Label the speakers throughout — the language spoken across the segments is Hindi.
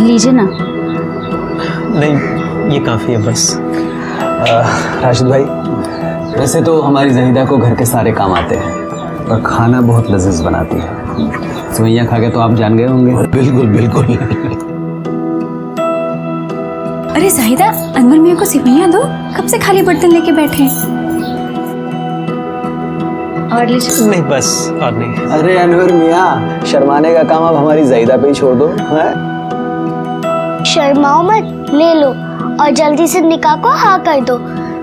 Speaker 1: लीजिए ना।
Speaker 2: नहीं, ये काफ़ी है बस।
Speaker 3: राशिद भाई, वैसे तो हमारी ज़हीदा को घर के सारे काम आते हैं और खाना बहुत लजीज बनाती है। सेवइयाँ खा के तो आप जान गए होंगे।
Speaker 4: बिल्कुल बिल्कुल।
Speaker 1: अरे ज़हीदा, अनवर मियाँ को सेवइयाँ दो, कब से खाली बर्तन लेके बैठे हैं। और लीजिए।
Speaker 2: नहीं बस, और नहीं।
Speaker 3: अरे अनवर मियाँ, शर्माने का काम अब हमारी ज़हीदा पे ही छोड़ दो।
Speaker 5: शर्माओ मत, ले लो और जल्दी से निकाह को हाँ कर दो।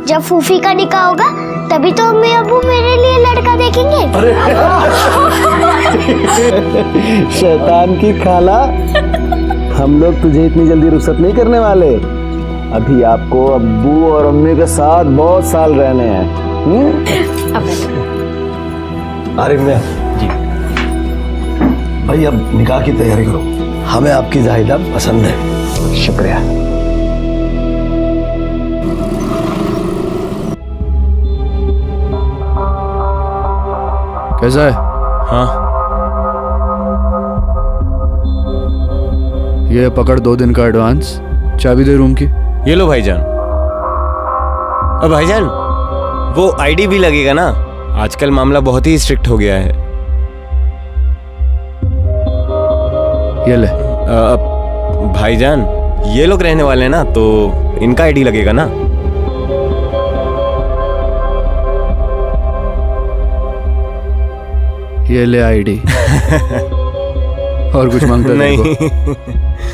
Speaker 5: जब फूफी का निकाह होगा तभी तो अम्मी अब्बू मेरे लिए लड़का देखेंगे।
Speaker 3: शैतान की खाला, हम लोग तुझे इतनी जल्दी रुखसत नहीं करने वाले। अभी आपको अब्बू और अम्मी के साथ बहुत साल रहने हैं।
Speaker 4: आरिफ मियां जी, भाई अब निकाह की तैयारी करो, हमें आपकी ज़ाहिदा पसंद है।
Speaker 3: शुक्रिया।
Speaker 6: कैसा है?
Speaker 2: हाँ,
Speaker 6: ये पकड़ 2 दिन का एडवांस, चाबी दे रूम की।
Speaker 2: ये लो भाईजान। अब भाईजान, वो आईडी भी लगेगा ना? आजकल मामला बहुत ही स्ट्रिक्ट हो गया है।
Speaker 6: ये ले।
Speaker 2: भाईजान, ये लोग रहने वाले हैं ना, तो इनका आईडी लगेगा ना?
Speaker 6: ये ले आईडी। और कुछ मांगता है
Speaker 2: नहीं।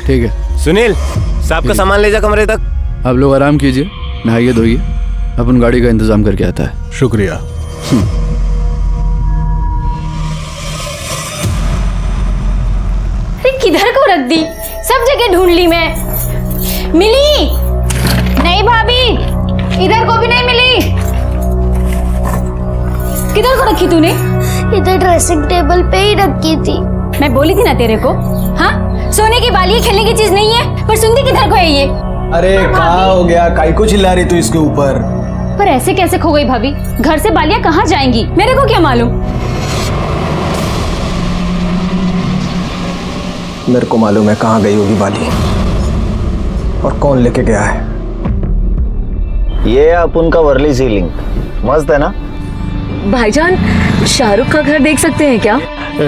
Speaker 6: ठीक है।
Speaker 2: सुनील, साहब का सामान ले जा कमरे तक।
Speaker 6: आप लोग आराम कीजिए, नहाइए धोइए, अपन गाड़ी का इंतजाम करके आता है।
Speaker 4: शुक्रिया।
Speaker 1: अरे किधर को रख दी? सब जगह ढूंढ ली मैं, मिली नहीं भाभी, इधर को भी नहीं मिली। किधर को रखी तूने?
Speaker 5: इधर ड्रेसिंग टेबल पे ही रखी थी।
Speaker 1: मैं बोली थी ना तेरे को, हाँ? सोने की बाली खेलने की चीज नहीं है, पर सुनती किधर को है ये?
Speaker 3: अरे कहाँ हो गया, काई को चिल्ला रही तू इसके ऊपर?
Speaker 1: पर ऐसे कैसे खो गई भाभी? घर से बालियां कहाँ जाएंगी, मेरे को क्या मालूम?
Speaker 3: मेरे को मालूम है कहाँ गई होगी बाली, और कौन लेके गया है।
Speaker 7: ये अपन का वर्ली सीलिंग मस्त है ना?
Speaker 8: भाईजान, शाहरुख का घर देख सकते हैं क्या?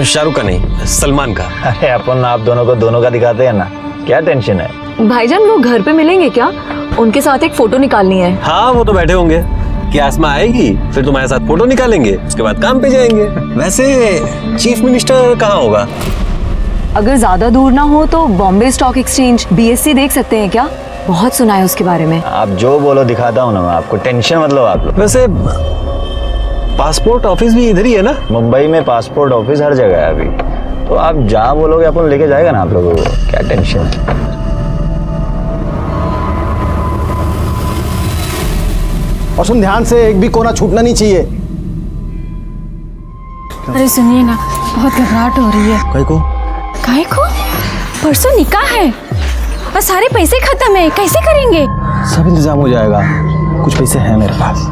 Speaker 2: शाहरुख का नहीं, सलमान का।
Speaker 7: अरे अपन आप दोनों को दोनों का दिखाते हैं ना, क्या टेंशन है?
Speaker 8: भाईजान, वो घर पे मिलेंगे क्या? उनके साथ एक फोटो निकालनी है।
Speaker 2: हाँ, वो तो बैठे होंगे कि आसमा आएगी, फिर तुम्हारे साथ फोटो निकालेंगे, उसके बाद काम पे जाएंगे। वैसे चीफ मिनिस्टर कहाँ होगा?
Speaker 8: अगर ज्यादा दूर ना हो तो बॉम्बे स्टॉक एक्सचेंज BSC देख सकते हैं क्या? बहुत सुना है उसके बारे में।
Speaker 7: आप जो बोलो दिखाता हूँ ना मैं आपको, टेंशन मतलब आप लोग।
Speaker 2: वैसे पासपोर्ट ऑफिस भी इधर ही है ना?
Speaker 7: मुंबई में पासपोर्ट ऑफिस हर जगह है अभी, तो आप जहाँ बोलोगे अपन लेके जाएगा ना आप लोगों को, क्या टेंशन।
Speaker 3: और सुन ध्यान से, एक भी कोना छूटना नहीं चाहिए।
Speaker 1: अरे सुनिए ना, बहुत घबराहट हो रही है। काहे को? परसों निकाह है और सारे पैसे खत्म है, कैसे करेंगे?
Speaker 3: सब इंतजाम हो जाएगा, कुछ पैसे हैं मेरे पास।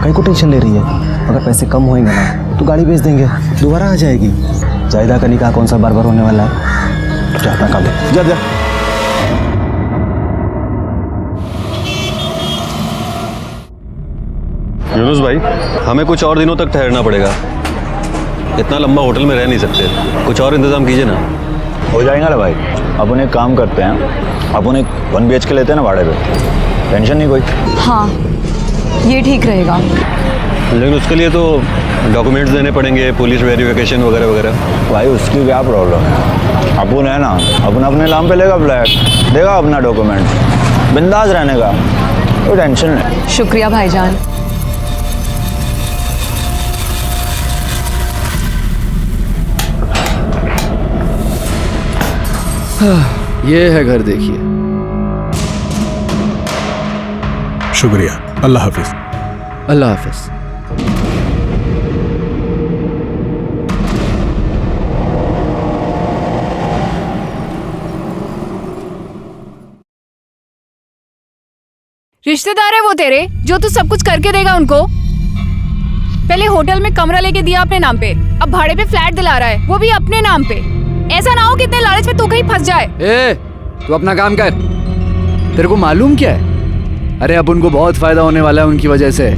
Speaker 3: कहीं को टेंशन ले रही है? अगर पैसे कम होंगे ना तो गाड़ी बेच देंगे, दोबारा आ जाएगी। ज़ाहिदा का निकाह कौन सा बार बार होने वाला है? तो जा अपना काम दे, जा जा।
Speaker 9: यूनुस भाई, हमें कुछ और दिनों तक ठहरना पड़ेगा, इतना लंबा होटल में रह नहीं सकते, कुछ और इंतजाम कीजिए ना।
Speaker 7: हो जाएगा ना भाई, अपन एक काम करते हैं, अपन एक 1 BHK लेते हैं ना भाड़े पे, टेंशन नहीं कोई।
Speaker 8: हाँ, ये ठीक रहेगा।
Speaker 9: लेकिन उसके लिए तो डॉक्यूमेंट्स देने पड़ेंगे, पुलिस वेरिफिकेशन वगैरह वगैरह।
Speaker 7: भाई उसकी क्या प्रॉब्लम है, अपन है ना, अपन अपने नाम पे लेगा फ्लैट, देगा अपना डॉक्यूमेंट, बिंदास रहने का, कोई टेंशन नहीं।
Speaker 8: शुक्रिया भाईजान।
Speaker 6: ये है घर, देखिए।
Speaker 4: शुक्रिया, अल्लाह हाफिज।
Speaker 6: अल्लाह हाफिज।
Speaker 10: रिश्तेदार है वो तेरे, जो तू सब कुछ करके देगा उनको? पहले होटल में कमरा लेके दिया अपने नाम पे, अब भाड़े पे फ्लैट दिला रहा है, वो भी अपने नाम पे। ऐसा ना हो कि इतने लालच में तू कहीं फंस जाए।
Speaker 6: तू अपना काम कर। तेरे को मालूम क्या है? अरे अब उनको बहुत फायदा होने वाला है उनकी वजह से।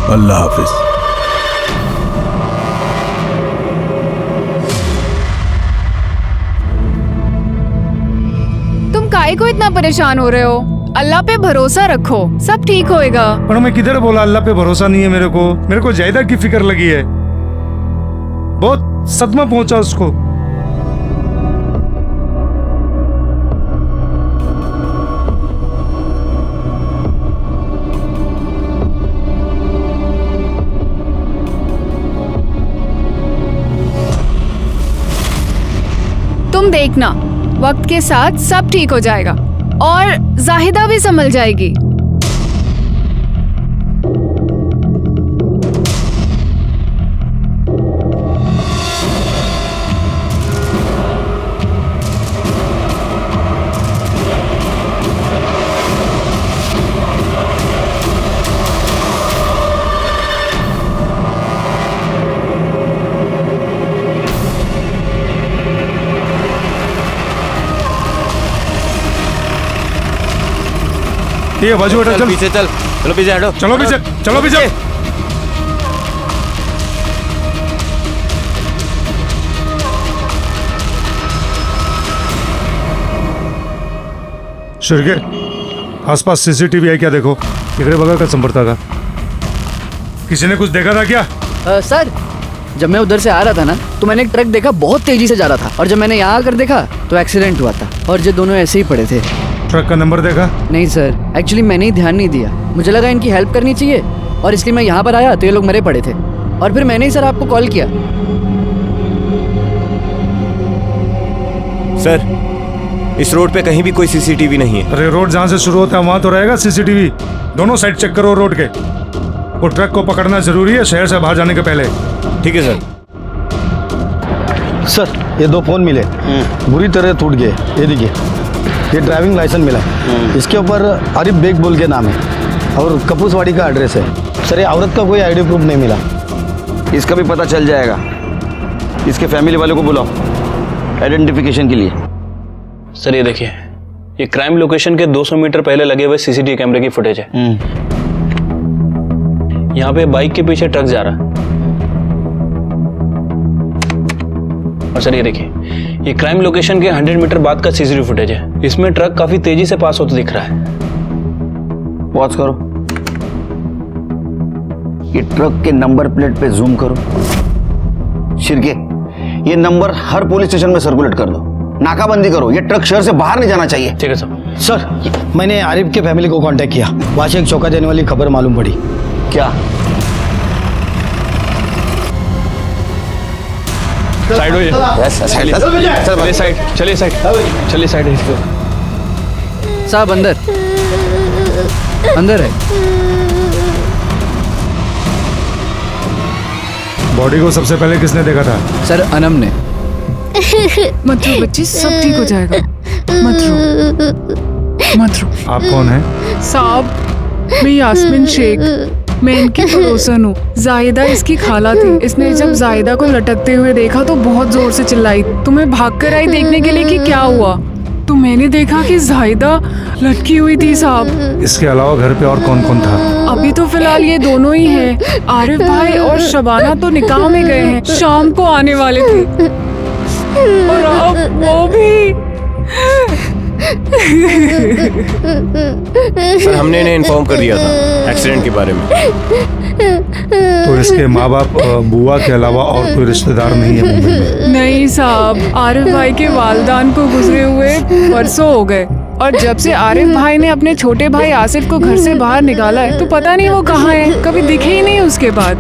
Speaker 4: अल्लाह हाफिज।
Speaker 10: तुम काहे को इतना परेशान हो रहे हो? अल्लाह पे भरोसा रखो, सब ठीक होएगा।
Speaker 11: पर मैं किधर बोला अल्लाह पे भरोसा नहीं है मेरे को जायदा की फिक्र लगी है। बहुत सदमा पहुंचा उसको।
Speaker 10: तुम देखना, वक्त के साथ सब ठीक हो जाएगा और जाहिदा भी संभल जाएगी।
Speaker 11: ये बाजू हटो, चल
Speaker 2: पीछे चल, चलो पीछे हटो,
Speaker 11: चलो पीछे, चलो पीछे। शिरके, आसपास सीसीटीवी है क्या? देखो इकडे बघा का संपर्ता का। किसी ने कुछ देखा था क्या?
Speaker 6: सर, जब मैं उधर से आ रहा था ना तो मैंने एक ट्रक देखा, बहुत तेजी से जा रहा था, और जब मैंने यहाँ आकर देखा तो एक्सीडेंट हुआ था और ये दोनों ऐसे ही पड़े थे।
Speaker 11: ट्रक का नंबर देखा?
Speaker 6: नहीं सर, एक्चुअली मैंने ही ध्यान नहीं दिया। मुझे लगा इनकी हेल्प करनी चाहिए और इसलिए मैं यहाँ पर आया तो ये लोग मरे पड़े थे, और फिर मैंने ही सर आपको कॉल किया।
Speaker 2: सर, इस रोड पे कहीं भी कोई सीसीटीवी नहीं है।
Speaker 11: अरे रोड जहाँ से शुरू होता है वहाँ तो रहेगा सीसीटीवी। दोनों साइड चेक करो रोड के। वो ट्रक को पकड़ना जरूरी है शहर से बाहर जाने के पहले।
Speaker 2: ठीक है सर।
Speaker 4: सर ये 2 फोन मिले, बुरी तरह टूट गए। ये देखिए, ये ड्राइविंग लाइसेंस मिला है, इसके ऊपर आरिफ बेग बोल के नाम है और कपूसवाड़ी का एड्रेस है। सर ये औरत का कोई आईडी प्रूफ नहीं मिला।
Speaker 7: इसका भी पता चल जाएगा। इसके फैमिली वालों को बुलाओ आइडेंटिफिकेशन के लिए।
Speaker 12: सर ये देखिए, ये क्राइम लोकेशन के 200 मीटर पहले लगे हुए सीसीटीवी कैमरे की फुटेज है। यहाँ पे बाइक के पीछे ट्रक जा रहा है। और सर ये देखिए, ये क्राइम लोकेशन के 100 मीटर बाद का सीसीटीवी फुटेज है। इसमें ट्रक काफी तेजी से पास होता दिख रहा है।
Speaker 7: पॉज करो, ये ट्रक के नंबर प्लेट पे जूम करो। शिरके, ये नंबर हर पुलिस स्टेशन में सर्कुलेट कर दो, नाकाबंदी करो। ये ट्रक शहर से बाहर नहीं जाना चाहिए।
Speaker 12: ठीक है सर।
Speaker 4: सर मैंने आरिफ के फैमिली को कांटेक्ट किया, वहाँ से एक चौंका देने वाली खबर मालूम पड़ी।
Speaker 7: क्या?
Speaker 12: साइड हो चलिए साइड, चलिए साइड, चलिए साइड।
Speaker 6: साहब अंदर अंदर है।
Speaker 11: बॉडी को सबसे पहले किसने देखा था?
Speaker 6: सर अनम ने।
Speaker 10: मत रो बच्ची, सब ठीक हो जाएगा। मत रो, मत रो।
Speaker 11: आप कौन हैं?
Speaker 10: साहब, मैं यास्मीन शेख, मैं इनकी पड़ोसन हूँ। जाहिदा इसकी खाला थी। इसने जब जाहिदा को लटकते हुए देखा तो बहुत जोर से चिल्लाई। तो मैं भागकर आई देखने के लिए कि क्या हुआ। तो मैंने देखा कि जाहिदा लटकी हुई थी साहब।
Speaker 11: इसके अलावा घर पे और कौन कौन था?
Speaker 10: अभी तो फिलहाल ये दोनों ही हैं। आरिफ भाई और शबाना तो निकाह में गए हैं, शाम को आने वाले थे। और अब वो भी।
Speaker 2: सर हमने इन्हें इन्फॉर्म कर दिया था एक्सीडेंट के बारे में।
Speaker 11: तो इसके माँ बाप बुआ के अलावा और कोई रिश्तेदार नहीं है मुंबई में?
Speaker 10: नहीं साहब, आरिफ भाई के वालदान को गुजरे हुए परसों हो गए, और जब से आरिफ भाई ने अपने छोटे भाई आसिफ को घर से बाहर निकाला है तो पता नहीं वो कहाँ है, कभी दिखे ही नहीं उसके बाद।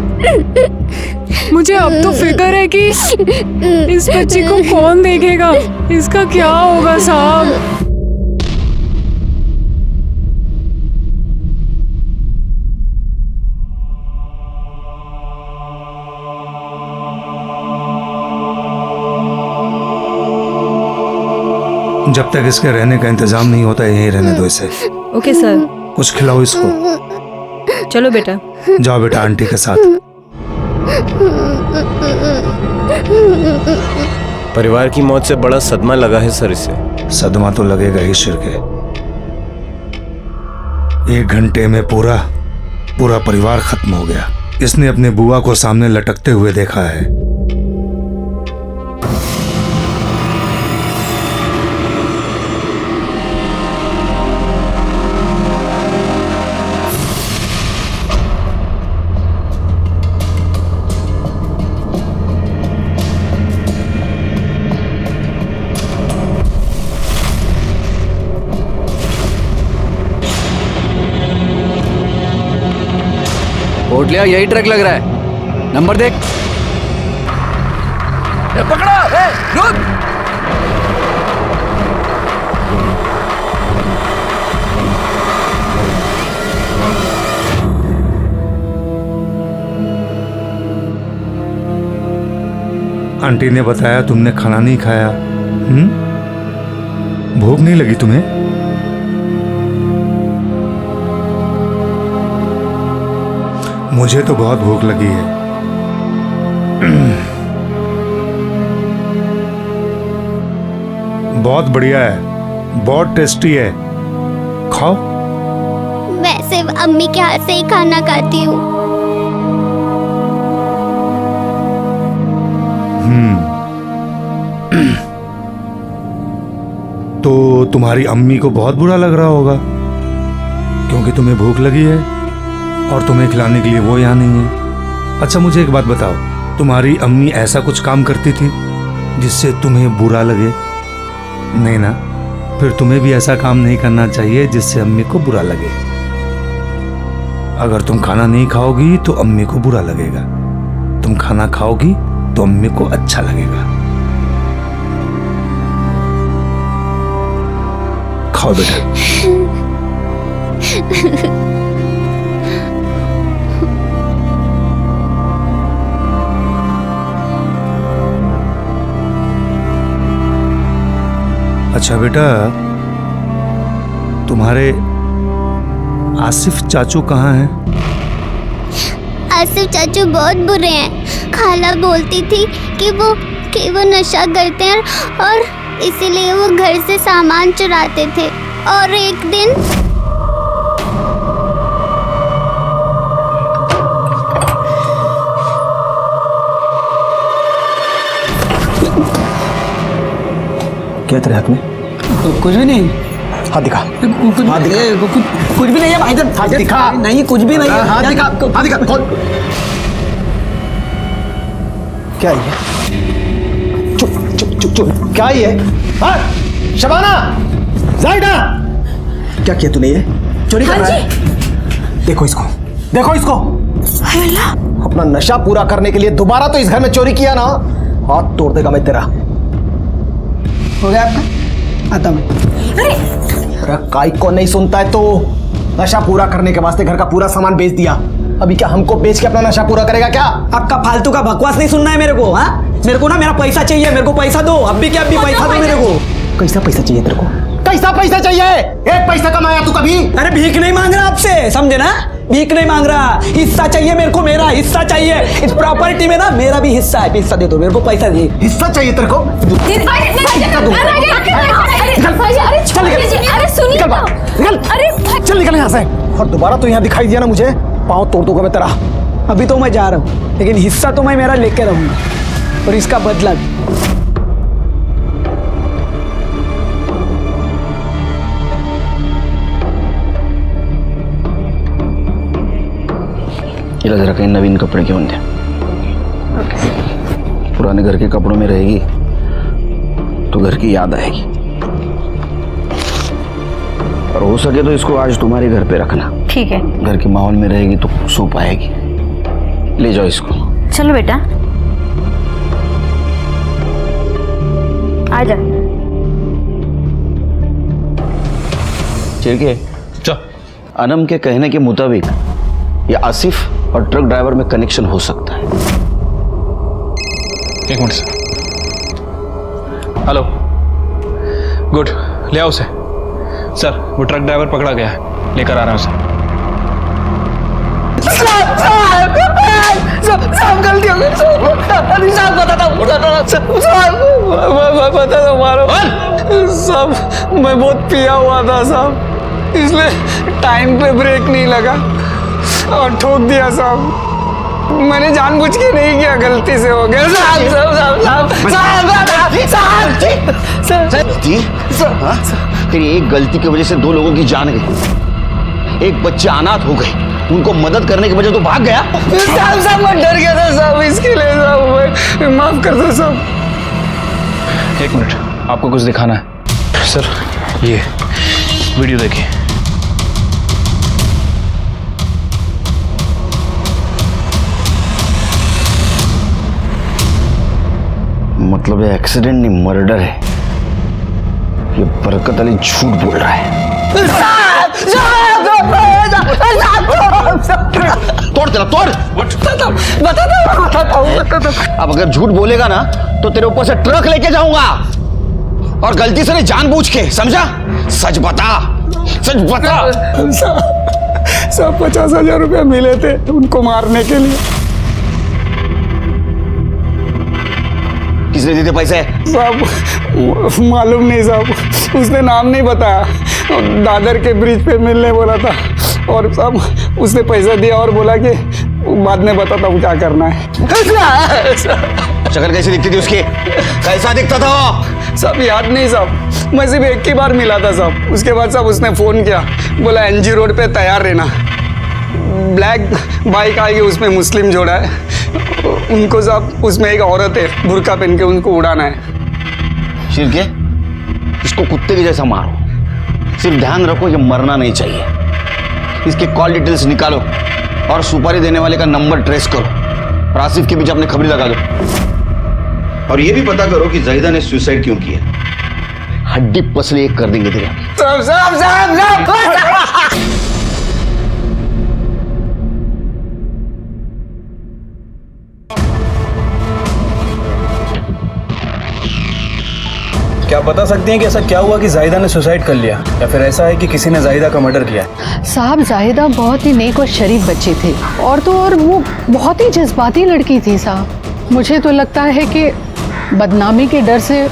Speaker 10: मुझे अब तो फिक्र है कि इस बच्ची को कौन देखेगा, इसका क्या होगा साहब।
Speaker 11: जब तक इसके रहने का इंतजाम नहीं होता यहीं रहने दो इसे।
Speaker 1: Okay sir.
Speaker 11: कुछ खिलाओ इसको।
Speaker 1: चलो बेटा।
Speaker 11: जाओ बेटा आंटी के साथ।
Speaker 2: परिवार की मौत से बड़ा सदमा लगा है सर इसे।
Speaker 11: सदमा तो लगेगा ही शिर्के। 1 घंटे में पूरा परिवार खत्म हो गया। इसने अपने बुआ को सामने लटकते हुए देखा है।
Speaker 6: कोटलिया यही ट्रक लग रहा है, नंबर देख। ए, पकड़ा, ए, रुक।
Speaker 11: आंटी ने बताया तुमने खाना नहीं खाया। भूख नहीं लगी तुम्हें? मुझे तो बहुत भूख लगी है। बहुत बढ़िया है, बहुत टेस्टी है, खाओ।
Speaker 5: मैं सिर्फ अम्मी के हाथ से ही खाना खाती हूँ।
Speaker 11: तो तुम्हारी अम्मी को बहुत बुरा लग रहा होगा क्योंकि तुम्हें भूख लगी है और तुम्हें खिलाने के लिए वो यहाँ नहीं है। अच्छा मुझे एक बात बताओ, तुम्हारी अम्मी ऐसा कुछ काम करती थी जिससे तुम्हें बुरा लगे? नहीं ना? फिर तुम्हें भी ऐसा काम नहीं करना चाहिए जिससे अम्मी को बुरा लगे। अगर तुम खाना नहीं खाओगी तो अम्मी को बुरा लगेगा, तुम खाना खाओगी तो अम्मी को अच्छा लगेगा। खाओ बेटा। अच्छा बेटा, तुम्हारे आसिफ चाचू कहाँ हैं?
Speaker 5: आसिफ चाचू बहुत बुरे हैं। खाला बोलती थी कि वो नशा करते हैं और इसीलिए वो घर से सामान चुराते थे। और एक दिन
Speaker 3: क्या तेरे हाथ में?
Speaker 6: कुछ भी नहीं।
Speaker 3: हाथ दिखा।
Speaker 6: हाथ दिखा। कुछ भी नहीं है भाई। हाथ दिखा। नहीं कुछ भी नहीं है।
Speaker 4: हाथ दिखा, हाथ दिखा, खोल।
Speaker 3: क्या है ये? चुप चुप चुप चुप।
Speaker 4: क्या ये? हाँ? शबाना, जायदा,
Speaker 3: क्या किया तूने? ये चोरी कर रहा है? देखो इसको, देखो इसको।
Speaker 4: अपना नशा पूरा करने के लिए दोबारा तो इस घर में चोरी किया ना, हाथ तोड़ देगा मैं तेरा।
Speaker 6: हो गया आपका? आता मैं।
Speaker 4: अरे काई को नहीं सुनता है तो नशा पूरा करने के वास्ते घर का पूरा सामान बेच दिया। अभी क्या हमको बेच के अपना नशा पूरा करेगा क्या?
Speaker 6: आपका फालतू का बकवास नहीं सुनना है मेरे को। हाँ, मेरे को ना मेरा पैसा चाहिए। मेरे को पैसा दो, अब भी क्या अभी पैसा दो मेरे को।
Speaker 3: कैसा पैसा चाहिए तेरे को?
Speaker 4: कैसा पैसा चाहिए? एक पैसा कमाया तू कभी?
Speaker 6: अरे भीख नहीं मांग रहा आपसे, समझे ना? भीख नहीं मांग रहा, हिस्सा चाहिए मेरे को। मेरा हिस्सा चाहिए इस प्रॉपर्टी में ना, मेरा भी हिस्सा है। पैसा दे दो मेरे को, पैसा दे।
Speaker 4: हिस्सा चाहिए तेरे को? चल निकल यहाँ से। और दोबारा तो यहाँ दिखाई दिया ना मुझे, पाँव तोड़ दूंगा मैं तेरा।
Speaker 6: अभी तो मैं जा रहा हूँ, लेकिन हिस्सा तो मैं मेरा लेके रहूंगा और इसका बदला भी।
Speaker 7: जरा कहीं नवीन कपड़े क्यों दे? पुराने घर के कपड़ों में रहेगी तो घर की याद आएगी। और हो सके तो इसको आज तुम्हारे घर पे रखना।
Speaker 1: ठीक है।
Speaker 7: घर के माहौल में रहेगी तो सो पाएगी। ले जाओ इसको।
Speaker 1: चलो बेटा, आ जा।
Speaker 7: चिरके, अनम के कहने के मुताबिक ये आसिफ और ट्रक ड्राइवर में कनेक्शन हो सकता है।
Speaker 12: एक मिनट सर। हेलो, गुड, ले आओ उसे। सर, वो ट्रक ड्राइवर पकड़ा गया है, लेकर आ रहा हूँ उसे।
Speaker 6: साहब गलती हो गई साहब, बताता हूँ साहब, मैं बहुत पिया हुआ था साहब, इसलिए टाइम पे ब्रेक नहीं लगा और ठोक दिया साहब। मैंने जानबूझ के नहीं किया, गलती से हो गया साहब।
Speaker 7: जी हाँ? तेरी एक गलती की वजह से 2 लोगों की जान गई, एक बच्चे अनाथ हो गए, उनको मदद करने की वजह तो भाग गया।
Speaker 6: साहब मैं डर गया था साहब, इसके लिए साहब माफ कर दो साहब।
Speaker 12: 1 मिनट, आपको कुछ दिखाना है। सर, ये वीडियो देखिए।
Speaker 7: मतलब ये एक्सीडेंट नहीं, मर्डर है। ये बरकत अली झूठ बोल रहा है। तोड़ तेरा तोड़। अब अगर झूठ बोलेगा ना तो तेरे ऊपर से ट्रक लेके जाऊंगा, और गलती से नहीं, जानबूझ के, समझा? सच बता, सच बता।
Speaker 6: सब 50,000 रुपया मिले थे उनको मारने के लिए।
Speaker 7: किसने दिए थे पैसे?
Speaker 6: साहब मालूम नहीं साहब, उसने नाम नहीं बताया, दादर के ब्रिज पे मिलने बोला था, और साहब उसने पैसा दिया और बोला कि बाद में बताता हूँ क्या करना है।
Speaker 7: शक्ल कैसी दिखती थी उसकी? कैसा दिखता था वो?
Speaker 6: साहब याद नहीं साहब, मैं सिर्फ एक ही बार मिला था साहब। उसके बाद साहब उसने फोन किया, बोला एनजी रोड पे तैयार रहना, ब्लैक बाइक आएगी, उसमें मुस्लिम जोड़ा है, उनको साहब उसमें एक औरत है बुर्का पहन के, उनको उड़ाना है।
Speaker 7: शिरके, इसको कुत्ते के जैसा मारो, सिर्फ ध्यान रखो ये मरना नहीं चाहिए। इसके कॉल डिटेल्स निकालो और सुपारी देने वाले का नंबर ट्रेस करो, और आसिफ के बीच अपनी खबरी लगा दो, और ये भी पता करो कि जाहिदा ने सुसाइड क्यों किया। हड्डी पसली एक कर देंगे तेरे।
Speaker 13: क्या बता सकते हैं कि ऐसा क्या हुआ कि जाहिदा ने सुसाइड कर लिया, या फिर ऐसा है कि किसी ने जाहिदा का मर्डर किया?
Speaker 14: साहब जाहिदा बहुत ही नेक और शरीफ बच्ची थी, और तो और वो बहुत ही जज्बाती लड़की थी साहब। मुझे तो लगता है कि बदनामी के डर से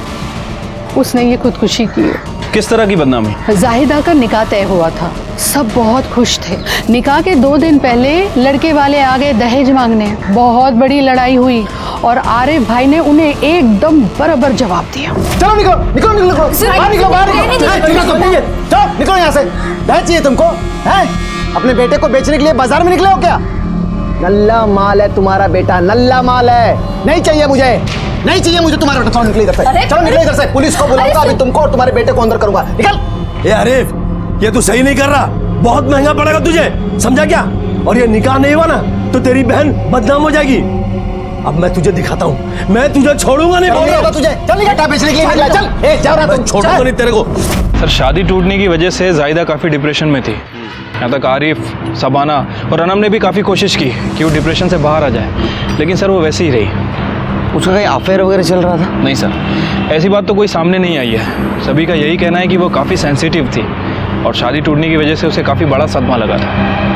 Speaker 14: उसने ये खुदकुशी की है।
Speaker 12: किस तरह की बदनामी?
Speaker 14: जाहिदा का निकाह तय हुआ था, सब बहुत खुश थे। निकाह के 2 दिन पहले लड़के वाले आ गए दहेज मांगने, बहुत बड़ी लड़ाई हुई, और आरिफ भाई ने उन्हें एकदम बराबर जवाब दिया।
Speaker 3: चलो निकलो निकलो निकलो, बाहर निकलो, बाहर निकलो, निकलो यहाँ से। दहेज चाहिए तुमको? हैं? अपने बेटे को बेचने के लिए बाजार में निकले हो क्या? नल्ला माल है तुम्हारा बेटा, नल्ला माल है। नहीं चाहिए मुझे, नहीं चाहिए मुझे तुम्हारा बेटा। चलो निकले इधर से, चलो निकले इधर से, पुलिस को बुलाऊंगा अभी तुमको, और तुम्हारे बेटे को अंदर करूंगा। निकल।
Speaker 15: ए आरिफ, ये तू सही नहीं कर रहा, बहुत महंगा पड़ेगा तुझे, समझा क्या? और ये निकाह नहीं हुआ ना तो तेरी बहन बदनाम हो जाएगी। अब मैं तुझे दिखाता हूँ, मैं तुझे छोड़ूंगा नहीं। बोल रहा हूँ तुझे, चल निकल, बेचने के लिए निकला, चल। ए जा रहा तू, छोड़ूंगा नहीं तेरे को।
Speaker 12: सर, शादी टूटने की वजह से जाहिदा काफ़ी डिप्रेशन में थी। यहाँ तक आरिफ, सबाना और अनम ने भी काफ़ी कोशिश की कि वो डिप्रेशन से बाहर आ जाए, लेकिन सर वो वैसे ही रही।
Speaker 7: उसका कहीं अफेयर वगैरह चल रहा था?
Speaker 12: नहीं सर, ऐसी बात तो कोई सामने नहीं आई है। सभी का यही कहना है कि वो काफ़ी सेंसिटिव थी, और शादी टूटने की वजह से उसे काफ़ी बड़ा सदमा लगा था।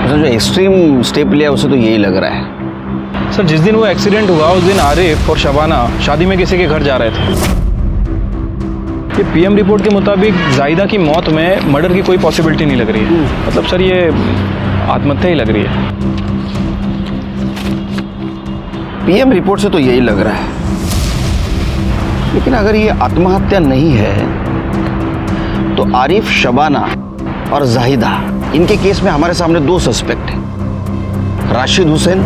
Speaker 7: उसने जो एक्सट्रीम स्टेप लिया उसे तो यही लग रहा है।
Speaker 12: सर, जिस दिन वो एक्सीडेंट हुआ उस दिन आरिफ और शबाना शादी में किसी के घर जा रहे थे। ये पीएम रिपोर्ट के मुताबिक जाहिदा की मौत में मर्डर की कोई पॉसिबिलिटी नहीं लग रही है। मतलब सर ये आत्महत्या ही लग रही है।
Speaker 7: पीएम रिपोर्ट से तो यही लग रहा है, लेकिन अगर ये आत्महत्या नहीं है तो आरिफ, शबाना और जाहिदा, इनके केस में हमारे सामने 2 सस्पेक्ट हैं, राशिद हुसैन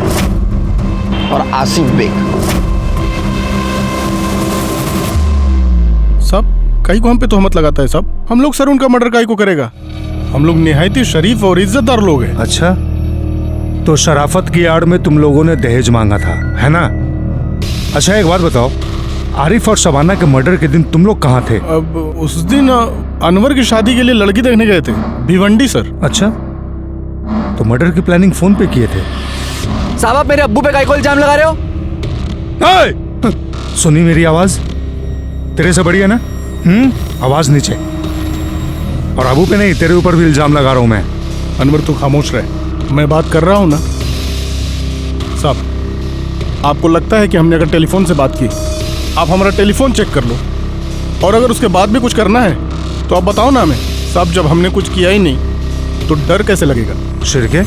Speaker 7: और आसिफ बेग।
Speaker 16: सब कई को हम पे तोहमत लगाता है सब। हम लोग सर उनका मर्डर काई को करेगा? हम लोग निहायत ही शरीफ और इज्जतदार लोग हैं।
Speaker 11: अच्छा, तो शराफत की आड़ में तुम लोगों ने दहेज मांगा था, है ना? अच्छा एक बात बताओ, आरिफ और शबाना के मर्डर के दिन तुम लोग कहाँ थे?
Speaker 16: अब उस दिन अनवर की शादी के लिए लड़की देखने गए थे, भिवंडी सर।
Speaker 11: अच्छा, तो मर्डर की प्लानिंग फोन पे किए थे?
Speaker 6: साहब आप मेरे अब्बू पे काई को इल्जाम लगा रहे हो?
Speaker 11: सुनी मेरी आवाज? तेरे से बढ़िया ना? आवाज नीचे। और अबू पे नहीं, तेरे ऊपर भी इल्जाम लगा रहा हूं मैं।
Speaker 16: अनवर तू खामोश रहे, मैं बात कर रहा हूँ ना। साहब, आपको लगता है कि हमने अगर टेलीफोन से बात की, आप हमारा टेलीफोन चेक कर लो, और अगर उसके बाद भी कुछ करना है तो आप बताओ ना हमें। साहब, जब हमने कुछ किया ही नहीं तो डर कैसे लगेगा?
Speaker 11: शिरके,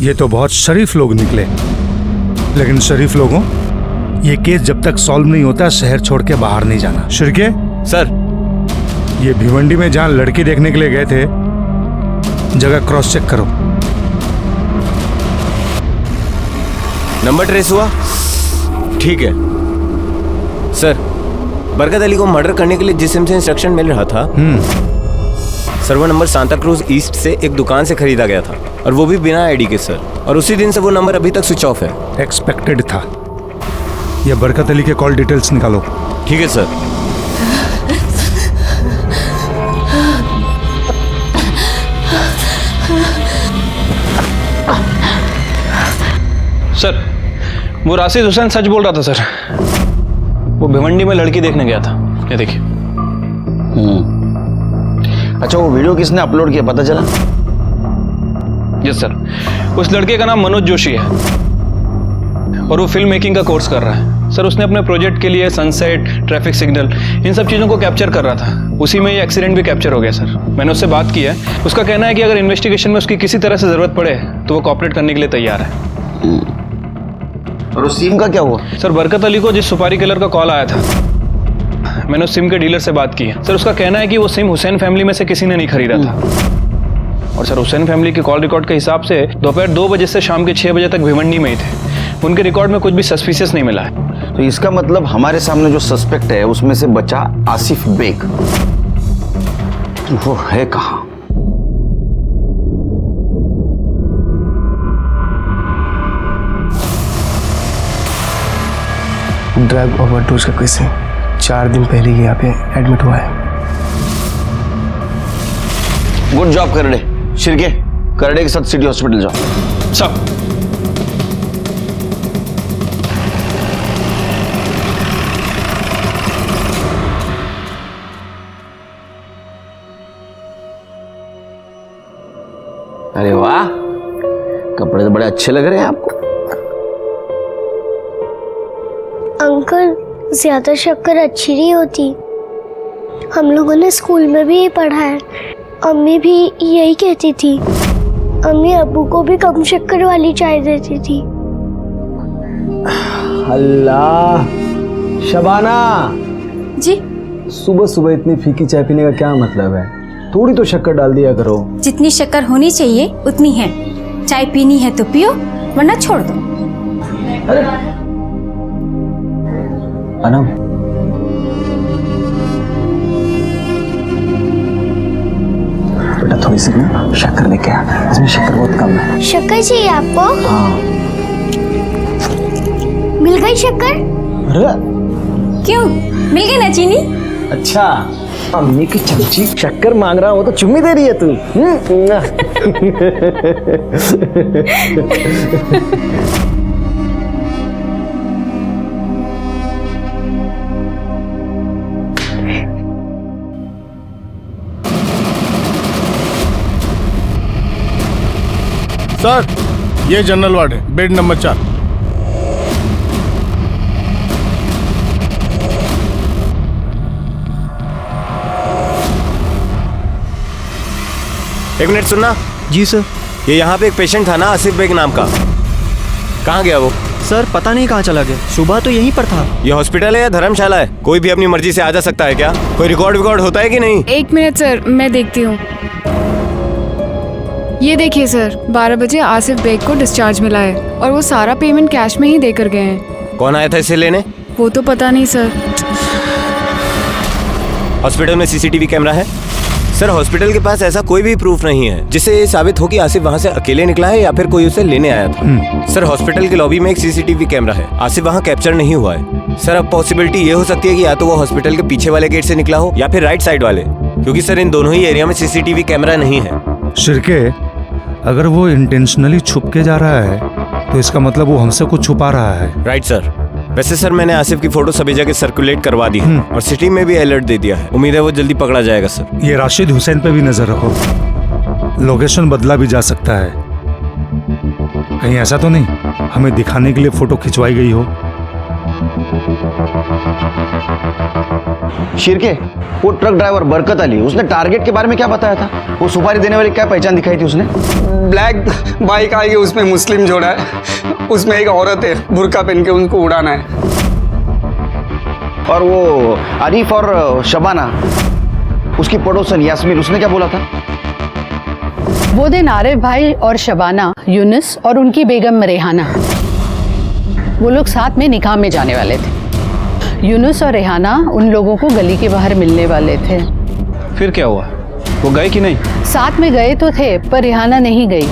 Speaker 11: ये तो बहुत शरीफ लोग निकले, लेकिन शरीफ लोगों, ये केस जब तक सॉल्व नहीं होता शहर छोड़ के बाहर नहीं जाना। शिरके
Speaker 9: सर,
Speaker 11: ये भिवंडी में जहां लड़की देखने के लिए गए थे, जगह क्रॉस चेक करो।
Speaker 9: नंबर ट्रेस हुआ? ठीक है सर। बरकत अली को मर्डर करने के लिए जिस सिम से इंस्ट्रक्शन मिल रहा था, server number Santa cruise east से एक दुकान से खरीदा गया था, और वो भी बिना आईडी के सर। और उसी दिन से वो नंबर अभी तक स्विच ऑफ है।
Speaker 11: एक्सपेक्टेड था। ये बरकत अली के कॉल डिटेल्स निकालो।
Speaker 9: ठीक है सर।
Speaker 12: सर, वो राशिद हुसैन सच बोल रहा था सर। वो भिवंडी में लड़की देखने गया था। ये देखिए।
Speaker 7: अच्छा, वो वीडियो किसने अपलोड किया, पता चला?
Speaker 12: यस सर, उस लड़के का नाम मनोज जोशी है और वो फिल्म मेकिंग का कोर्स कर रहा है। सर, उसने अपने प्रोजेक्ट के लिए सनसेट, ट्रैफिक सिग्नल, इन सब चीज़ों को कैप्चर कर रहा था। उसी में ये एक्सीडेंट भी कैप्चर हो गया सर। मैंने उससे बात की है। उसका कहना है कि अगर इन्वेस्टिगेशन में उसकी किसी तरह से ज़रूरत पड़े तो वो कॉपरेट करने के लिए तैयार है।
Speaker 7: और उस सिम का क्या हुआ?
Speaker 12: सर, बरकत अली को जिस सुपारी किलर का कॉल आया था, मैंने उस सिम के डीलर से बात की है। सर, उसका कहना है कि वो सिम हुसैन फैमिली में से किसी ने नहीं खरीदा था। और सर, हुसैन फैमिली के कॉल रिकॉर्ड के हिसाब से दोपहर 2 बजे से शाम के 6 बजे तक भिवंडी में ही थे। उनके रिकॉर्ड में कुछ भी सस्पिशियस नहीं मिला है।
Speaker 7: तो इसका मतलब हमारे सामने जो सस्पेक्ट है उसमें से बचा आसिफ बेग। वो है कहाँ?
Speaker 17: ड्रग ओवरडोज का केस है। 4 दिन पहले ही यहाँ पे एडमिट हुआ है।
Speaker 7: Good job Karde. शिरके, करडे के साथ सिटी हॉस्पिटल जाओ।
Speaker 12: सब
Speaker 7: अरे वाह, कपड़े तो बड़े अच्छे लग रहे हैं आपको।
Speaker 5: अंकल, ज्यादा शक्कर अच्छी नहीं होती। हम लोगों ने स्कूल में भी ये पढ़ा है। अम्मी भी यही कहती थी। अम्मी अब्बू को भी कम शक्कर वाली चाय देती थी।
Speaker 3: अल्लाह, शबाना
Speaker 1: जी,
Speaker 3: सुबह सुबह इतनी फीकी चाय पीने का क्या मतलब है? थोड़ी तो शक्कर डाल दिया करो।
Speaker 1: जितनी शक्कर होनी चाहिए उतनी है। चाय पीनी है तो पियो, वरना छोड़ दो।
Speaker 3: अरे अनम, बेटा थोड़ी सी ना शक्कर लेके आ, इसमें शक्कर बहुत कम है।
Speaker 5: शक्कर चाहिए आपको?
Speaker 3: हाँ।
Speaker 5: मिल गई शक्कर?
Speaker 3: अरे
Speaker 1: क्यों, मिल गई ना चीनी?
Speaker 3: अच्छा, अम्मी की चमची शक्कर मांग रहा हो तो चुम्मी दे रही है तू।
Speaker 16: सर, ये जनरल वार्ड है, बेड नंबर 4।
Speaker 9: एक मिनट सुनना।
Speaker 3: जी सर।
Speaker 9: ये यहाँ पे एक पेशेंट था ना, आसिफ बेग नाम का, कहाँ गया वो?
Speaker 3: सर, पता नहीं कहाँ चला गया। सुबह तो यहीं पर था।
Speaker 9: ये हॉस्पिटल है या धर्मशाला है? कोई भी अपनी मर्जी से आ जा सकता है क्या? कोई रिकॉर्ड होता है कि नहीं?
Speaker 10: 1 मिनट सर, मैं देखती हूँ। ये देखिए सर, 12 बजे आसिफ बेग को डिस्चार्ज मिला है और वो सारा पेमेंट कैश में ही देकर गए हैं।
Speaker 9: कौन आया था इसे लेने?
Speaker 10: वो तो पता नहीं सर।
Speaker 9: हॉस्पिटल में सीसीटीवी कैमरा है? सर, हॉस्पिटल के पास ऐसा कोई भी प्रूफ नहीं है जिससे ये साबित हो कि आसिफ वहाँ से अकेले निकला है या फिर कोई उसे लेने आया था। सर, हॉस्पिटल के लॉबी में एक सीसीटीवी कैमरा है, आसिफ वहाँ कैप्चर नहीं हुआ है। सर, अब पॉसिबिलिटी ये हो सकती है कि या तो वो हॉस्पिटल के पीछे वाले गेट से निकला हो या फिर राइट साइड वाले, क्योंकि सर इन दोनों ही एरिया में सीसीटीवी कैमरा नहीं है।
Speaker 11: शिरके, अगर वो इंटेंशनली छुप के जा रहा है तो इसका मतलब वो हमसे कुछ छुपा रहा है।
Speaker 9: Right sir. वैसे सर मैंने आसिफ की फोटो सभी जगह सर्कुलेट करवा दी है और सिटी में भी अलर्ट दे दिया है। उम्मीद है वो जल्दी पकड़ा जाएगा सर।
Speaker 11: ये राशिद हुसैन पे भी नजर रखो, लोकेशन बदला भी जा सकता है। कहीं ऐसा तो नहीं हमें दिखाने के लिए फोटो खिंचवाई गई हो।
Speaker 7: शिरके, वो ट्रक ड्राइवर बरकत अली, उसने टारगेट के बारे में क्या बताया था? वो सुपारी देने वाली क्या पहचान दिखाई थी उसने?
Speaker 6: ब्लैक बाइक आई है, उसमें मुस्लिम जोड़ा है, उसमें एक औरत है, बुर्का पहन के उनको उड़ाना है।
Speaker 7: और वो आरिफ और शबाना, उसकी पड़ोसन यास्मीन, उसने क्या बोला था?
Speaker 14: वो दिन आरिफ भाई और शबाना, यूनुस और उनकी बेगम रेहाना, वो लोग साथ में निकाह में जाने वाले थे। यूनुस और रेहाना उन लोगों को गली के बाहर मिलने वाले थे।
Speaker 12: फिर क्या हुआ? वो गए कि नहीं?
Speaker 14: साथ में गए तो थे पर रेहाना नहीं गई।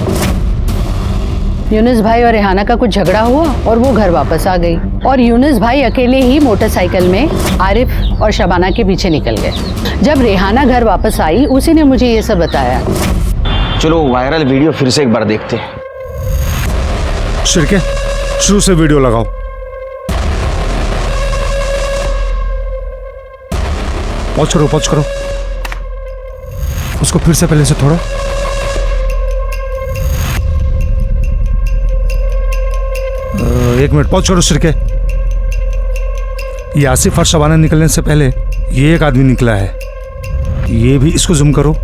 Speaker 14: यूनुस भाई और रेहाना का कुछ झगड़ा हुआ और वो घर वापस आ गई और यूनुस भाई अकेले ही मोटरसाइकिल में आरिफ और शबाना के पीछे निकल गए। जब रेहाना घर वापस आई उसी ने मुझे ये सब बताया।
Speaker 7: चलो वायरल वीडियो फिर से एक बार देखते हैं।
Speaker 11: शिरके, शुरू से वीडियो लगाओ। पॉज करो। उसको फिर से पहले से थोड़ा। एक मिनट पॉज करो शिरके। ये आसिफ और शबाना निकलने से पहले ये एक आदमी निकला है। ये भी, इसको जूम करो।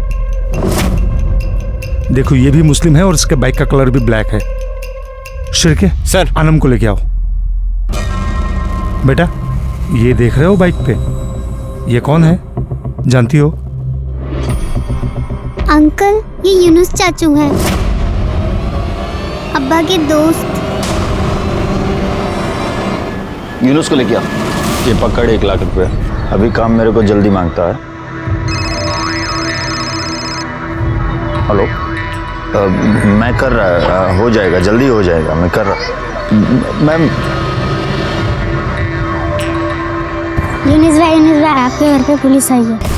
Speaker 11: देखो ये भी मुस्लिम है और इसके बाइक का कलर भी ब्लैक है। शिरके
Speaker 9: सर,
Speaker 11: आनम को लेके आओ। बेटा ये देख रहे हो बाइक पे, ये कौन है जानती हो?
Speaker 5: अंकल, ये यूनुस चाचू हैं, अब्बा के दोस्त।
Speaker 7: यूनुस को लेके आओ।
Speaker 18: ये पकड़ 1 लाख रुपए, अभी काम मेरे को जल्दी मांगता है। हेलो, मैं कर रहा, हो जाएगा, जल्दी हो जाएगा, मैं कर रहा। मैम,
Speaker 5: यूनुस भाई आपके घर पे पुलिस आई है।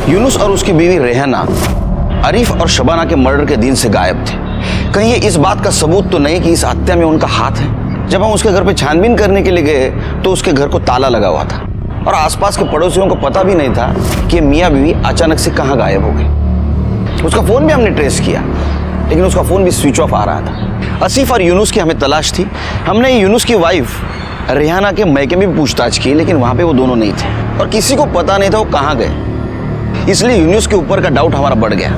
Speaker 7: यूनुस और उसकी बीवी रेहाना आरिफ और शबाना के मर्डर के दिन से गायब थे। कहीं ये इस बात का सबूत तो नहीं कि इस हत्या में उनका हाथ है? जब हम उसके घर पे छानबीन करने के लिए गए तो उसके घर को ताला लगा हुआ था और आसपास के पड़ोसियों को पता भी नहीं था कि मियाँ बीवी अचानक से कहाँ गायब हो गई। उसका फ़ोन भी हमने ट्रेस किया लेकिन उसका फ़ोन भी स्विच ऑफ आ रहा था। आसिफ और यूनुस की हमें तलाश थी। हमने यूनुस की वाइफ रेहाना के मैके में भी पूछताछ की लेकिन वहाँ पे वो दोनों नहीं थे और किसी को पता नहीं था वो कहाँ गए। इसलिए यूनुस के ऊपर का डाउट हमारा बढ़ गया।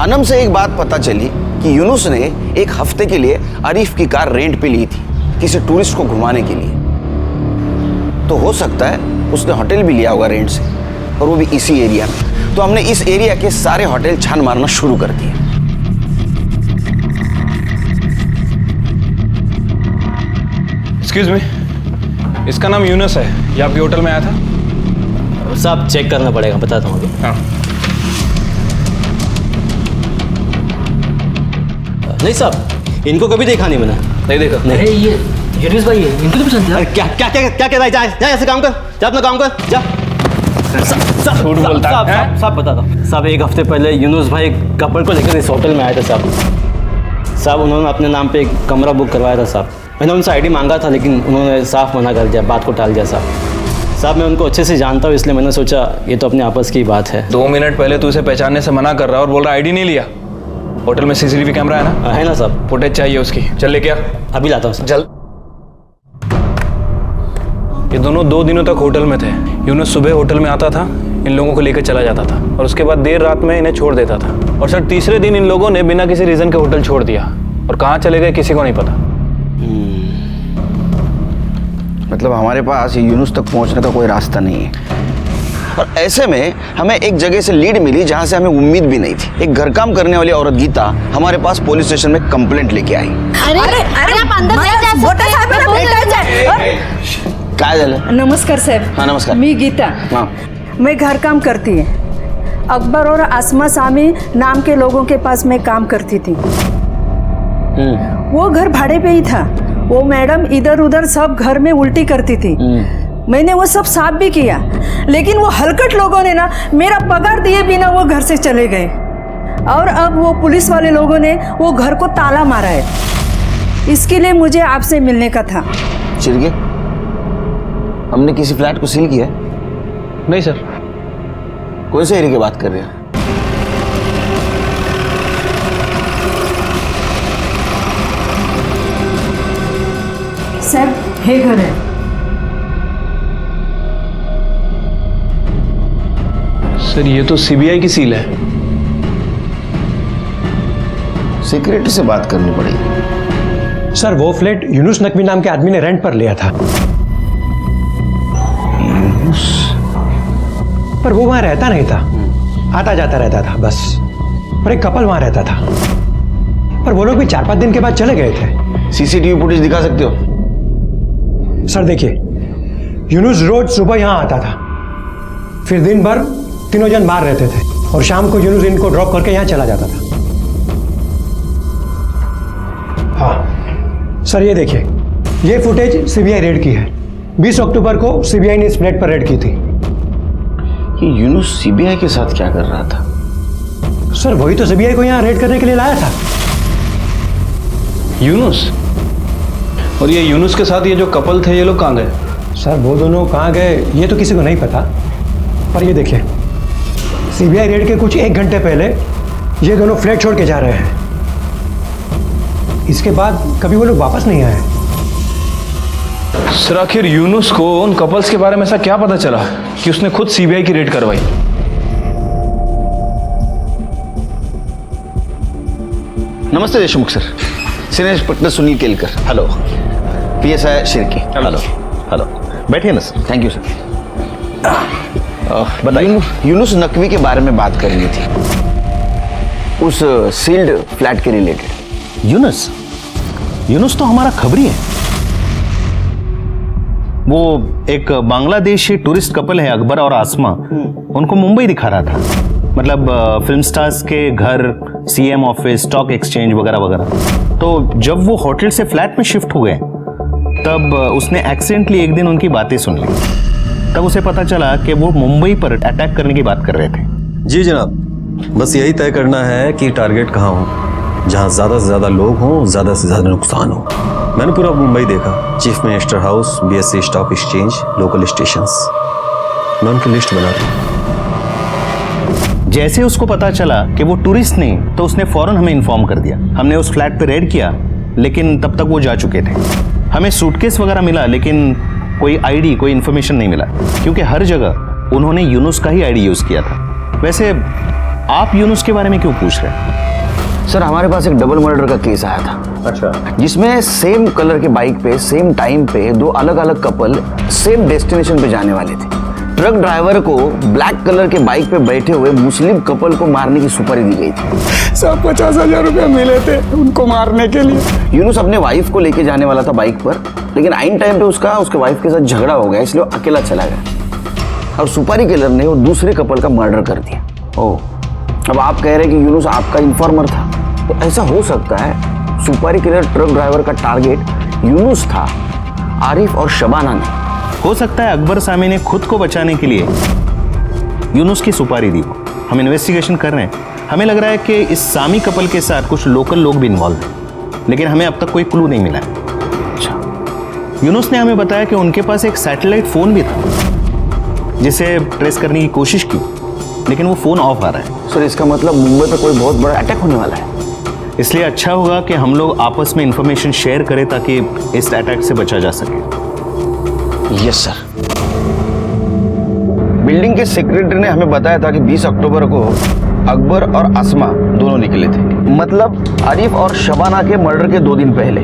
Speaker 7: अनम से एक बात पता चली कि यूनुस ने 1 हफ्ते के लिए आरिफ की कार रेंट पे ली थी किसी टूरिस्ट को घुमाने के लिए। तो हो सकता है उसने होटल भी लिया होगा रेंट से और वो भी इसी एरिया में। तो हमने इस एरिया के सारे होटल छान मारना शुरू कर दिए।
Speaker 12: एक्सक्यूज मी, इसका नाम यूनुस है, ये आपके होटल में आया था?
Speaker 19: साहब चेक करना पड़ेगा, बताता हूँ अभी।
Speaker 12: हाँ।
Speaker 19: नहीं साहब, इनको कभी देखा नहीं मैंने।
Speaker 12: नहीं देखा?
Speaker 19: नहीं।
Speaker 20: ये यूनुस भाई है, इनको तो पसंद है।
Speaker 19: क्या क्या क्या क्या क्या भाई, जा ऐसे काम कर, जा अपना काम कर, जा।
Speaker 12: झूठ बोलता है?
Speaker 19: साहब बता दो साहब, 1 हफ्ते पहले यूनुस भाई कपल को लेकर इस होटल में आए थे साहब। उन्होंने अपने नाम पे एक कमरा बुक करवाया था साहब। मैंने उनसे आईडी मांगा था लेकिन उन्होंने साफ मना कर दिया, बात को टाल दिया साहब। मैं उनको अच्छे से जानता हूँ इसलिए मैंने सोचा ये तो अपने आपस की बात है।
Speaker 12: 2 मिनट पहले तू उसे पहचानने से मना कर रहा और बोल रहा आईडी नहीं लिया। होटल में सीसीटीवी कैमरा है ना?
Speaker 19: है ना साहब।
Speaker 12: फुटेज चाहिए उसकी, चल लेके आ।
Speaker 19: अभी लाता हूँ
Speaker 12: जल्द। ये दोनों 2 दिनों तक होटल में थे। यूनुस सुबह होटल में आता था, इन लोगों को लेकर चला जाता था और उसके बाद देर रात में इन्हें छोड़ देता था। और सर तीसरे दिन इन लोगों ने बिना किसी रीजन के होटल छोड़ दिया और कहाँ चले गए किसी को नहीं पता।
Speaker 7: मतलब हमारे पास यूनुस तक पहुंचने का कोई रास्ता नहीं है और ऐसे में हमें एक जगह से लीड मिली जहां से हमें उम्मीद भी नहीं थी। एक घर काम करने वाली औरत गीता हमारे पास पुलिस स्टेशन में कंप्लेंट लेके आई।
Speaker 5: अरे आप अंदर नहीं जा सकते।
Speaker 7: काय झालं?
Speaker 21: नमस्कार साहेब.
Speaker 7: हाँ नमस्कार.
Speaker 21: मी गीता.
Speaker 7: हाँ.
Speaker 21: मैं घर काम करती है. अकबर और आसमा सामी नाम के लोगों के पास मैं काम करती थी. वो घर भाड़े पे ही था. वो मैडम इधर उधर सब घर में उल्टी करती थी. मैंने वो सब साफ भी किया, लेकिन वो हलकट लोगों ने ना मेरा पगार दिए बिना वो घर से चले गए. और अब वो पुलिस वाले लोगों ने वो घर को ताला मारा है. इसके लिए मुझे आपसे मिलने का था.
Speaker 7: चिरगे, हमने किसी फ्लैट को सील किया?
Speaker 12: नहीं सर.
Speaker 7: कौन से एरिया की बात कर रहे हैं?
Speaker 21: सर हे घर है.
Speaker 12: सर ये तो सीबीआई की सील है.
Speaker 7: सिक्योरिटी से बात करनी पड़ेगी.
Speaker 22: सर वो फ्लैट यूनुस नकवी नाम के आदमी ने रेंट पर लिया था.
Speaker 7: यूनुस?
Speaker 22: पर वो वहां रहता नहीं था, आता जाता रहता था बस. पर एक कपल वहां रहता था. पर वो लोग भी 4-5 दिन के बाद चले गए थे.
Speaker 7: सीसीटीवी फुटेज दिखा सकते हो?
Speaker 22: सर देखिए, यूनुस रोज सुबह यहां आता था, फिर दिन भर तीनों जन बाहर रहते थे और शाम को यूनुस इनको ड्रॉप करके यहां चला जाता था. हाँ सर ये देखिए, ये फुटेज सीबीआई रेड की है. 20 अक्टूबर को सीबीआई ने इस फ्लैट पर रेड की थी.
Speaker 7: ये यूनुस सीबीआई के साथ क्या कर रहा था?
Speaker 22: सर वही तो सीबीआई को यहाँ रेड करने के लिए लाया था.
Speaker 12: यूनुस? और ये यूनुस के साथ ये जो कपल थे, ये लोग कहाँ गए?
Speaker 22: सर वो दोनों कहाँ गए ये तो किसी को नहीं पता. पर ये देखिए, सीबीआई रेड के कुछ 1 घंटे पहले ये दोनों फ्लैट छोड़ के जा रहे हैं. इसके बाद कभी वो लोग वापस नहीं आए.
Speaker 12: सर आखिर यूनुस को उन कपल्स के बारे में ऐसा क्या पता चला कि उसने खुद सीबीआई की रेड करवाई?
Speaker 7: नमस्ते Deshmukh sir. Senior inspector Sunil Kelkar. Hello. PSI Shirke. Hello. Hello. बैठिए ना सर. Thank you sir. बताइए. यूनुस नकवी के बारे में बात करनी थी, उस सील्ड फ्लैट के रिलेटेड.
Speaker 3: यूनुस? यूनुस तो हमारा खबरी है. वो एक बांग्लादेशी टूरिस्ट कपल है, अकबर और आसमा. उनको मुंबई दिखा रहा था. मतलब फिल्म स्टार्स के घर, सीएम ऑफिस, स्टॉक एक्सचेंज वगैरह वगैरह. तो जब वो होटल से फ्लैट में शिफ्ट हो गए, तब उसने एक्सीडेंटली एक दिन उनकी बातें सुन ली. तब उसे पता चला कि वो मुंबई पर अटैक करने की बात कर रहे थे.
Speaker 2: जी जनाब, बस यही तय करना है कि टारगेट कहाँ हो, जहाँ ज्यादा से ज्यादा लोग हों, ज्यादा से ज्यादा नुकसान हो. मैंने पूरा मुंबई देखा. Chief minister house, BSc stock exchange, local stations. मैं उनकी लिस्ट बना रहा हूँ.
Speaker 3: जैसे उसको पता चला कि वो टूरिस्ट नहीं, तो उसने फौरन हमें इन्फॉर्म कर दिया. हमने उस फ्लैट पे रेड किया, लेकिन तब तक वो जा चुके थे. हमें सूटकेस वगैरह मिला, लेकिन कोई आईडी, कोई इन्फॉर्मेशन नहीं मिला, क्योंकि हर जगह उन्होंने यूनुस का ही आईडी यूज किया था. वैसे आप यूनुस के बारे में क्यों पूछ रहे हैं?
Speaker 7: सर हमारे पास एक डबल मर्डर का केस आया था.
Speaker 3: अच्छा.
Speaker 7: जिसमें सेम कलर के बाइक पे, सेम टाइम पे 2 अलग अलग कपल सेम डेस्टिनेशन पे जाने वाले थे. ट्रक ड्राइवर को ब्लैक कलर के बाइक पे बैठे हुए मुस्लिम कपल को मारने की सुपारी दी गई थी.
Speaker 6: सब 50,000 रुपया मिले थे उनको मारने के लिए.
Speaker 7: यूनुस अपने वाइफ को लेके जाने वाला था बाइक पर, लेकिन आइन टाइम पे उसके वाइफ के साथ झगड़ा हो गया, इसलिए वो अकेला चला गया और सुपारी किलर ने वो दूसरे कपल का मर्डर कर दिया. ओह, अब आप कह रहे हैं कि यूनुस आपका इन्फॉर्मर था, तो ऐसा हो सकता है सुपारी किलर ट्रक ड्राइवर का टारगेट यूनुस था, आरिफ और शबाना ने.
Speaker 3: हो सकता है अकबर सामी ने खुद को बचाने के लिए यूनुस की सुपारी दी. हम इन्वेस्टिगेशन कर रहे हैं. हमें लग रहा है कि इस सामी कपल के साथ कुछ लोकल लोग भी इन्वॉल्व हैं, लेकिन हमें अब तक कोई क्लू नहीं मिला है. अच्छा. यूनुस ने हमें बताया कि उनके पास एक सैटेलाइट फोन भी था, जिसे ट्रेस करने की कोशिश की, लेकिन वो फोन ऑफ आ रहा है.
Speaker 7: सर इसका मतलब मुंबई पर कोई बहुत बड़ा अटैक होने वाला है.
Speaker 3: इसलिए अच्छा होगा कि हम लोग आपस में इंफॉर्मेशन शेयर करें, ताकि इस अटैक से बचा जा सके.
Speaker 7: Yes sir. बिल्डिंग के सेक्रेटरी ने हमें बताया था कि 20 अक्टूबर को अकबर और आसमा दोनों निकले थे. मतलब आरिफ और शबाना के मर्डर के 2 दिन पहले.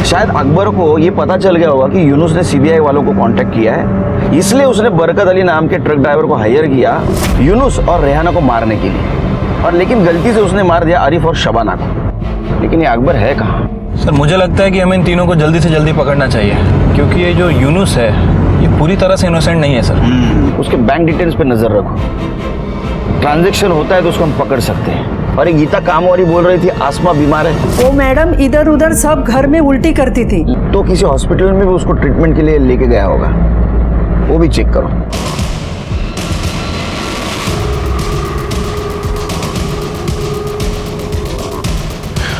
Speaker 7: शायद अकबर को ये पता चल गया होगा कि यूनुस ने सीबीआई वालों को कांटेक्ट किया है, इसलिए उसने बरकत अली नाम के ट्रक ड्राइवर को हायर किया यूनुस और रेहाना को मारने के लिए. और लेकिन गलती से उसने मार दिया आरिफ और शबाना को. लेकिन ये अकबर है कहाँ?
Speaker 12: सर मुझे लगता है कि हमें इन तीनों को जल्दी से जल्दी पकड़ना चाहिए. क्योंकि ये जो यूनुस है ये पूरी तरह से इनोसेंट नहीं है सर।
Speaker 7: उसके बैंक डिटेल्स पे नजर रखो, ट्रांजैक्शन होता है तो उसको हम पकड़ सकते हैं। और ये गीता कामवारी बोल रही थी आसमा बीमार है।
Speaker 21: वो मैडम इधर उधर सब घर में उल्टी करती थी।
Speaker 7: तो किसी हॉस्पिटल में भी उसको ट्रीटमेंट के लिए लेके गया होगा, वो भी चेक करो।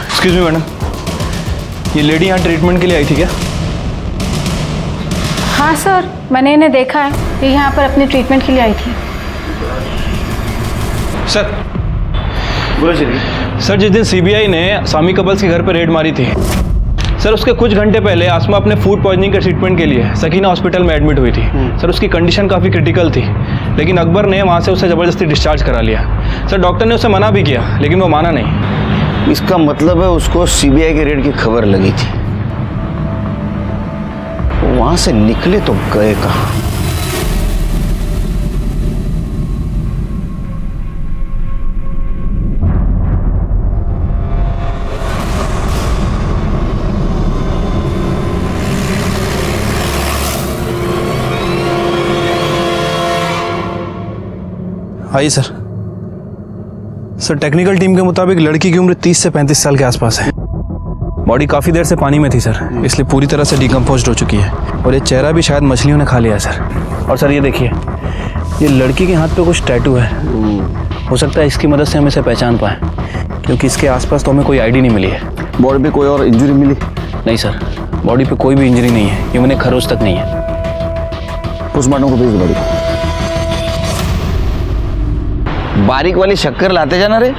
Speaker 12: एक्सक्यूज मी मैडम, ये लेडी यहाँ ट्रीटमेंट के लिए आई थी क्या?
Speaker 1: हाँ सर, मैंने इन्हें देखा है, ये यहाँ पर अपनी ट्रीटमेंट के लिए आई थी।
Speaker 12: सर बोलो सर, जिस दिन सीबीआई ने सामी कपल्स के घर पर रेड मारी थी सर, उसके कुछ घंटे पहले आसमा अपने फूड पॉइजनिंग के ट्रीटमेंट के लिए सकीना हॉस्पिटल में एडमिट हुई थी। सर उसकी कंडीशन काफ़ी क्रिटिकल थी, लेकिन अकबर ने वहाँ से उसे ज़बरदस्ती डिस्चार्ज करा लिया। सर डॉक्टर ने उसे मना भी किया, लेकिन वो माना नहीं।
Speaker 7: इसका मतलब है उसको सीबीआई के रेड की खबर लगी थी, वहां से निकले तो गए कहां?
Speaker 13: आइए सर। सर टेक्निकल टीम के मुताबिक लड़की की उम्र 30 से 35 साल के आसपास है। बॉडी काफ़ी देर से पानी में थी सर, इसलिए पूरी तरह से डिकम्पोज्ड हो चुकी है, और ये चेहरा भी शायद मछलियों ने खा लिया है सर। और सर ये देखिए, ये लड़की के हाथ पे कुछ टैटू है, हो सकता है इसकी मदद से हम इसे पहचान पाएँ, क्योंकि इसके आसपास तो हमें कोई आईडी नहीं मिली है।
Speaker 7: बॉडी पे कोई और इंजरी मिली?
Speaker 13: नहीं सर, बॉडी पे कोई भी इंजरी नहीं है, ये मैंने खरोच तक नहीं है।
Speaker 7: पोस्टमार्टम को भेज दो बॉडी को। बारीक वाली शक्कर लाते जाना रे।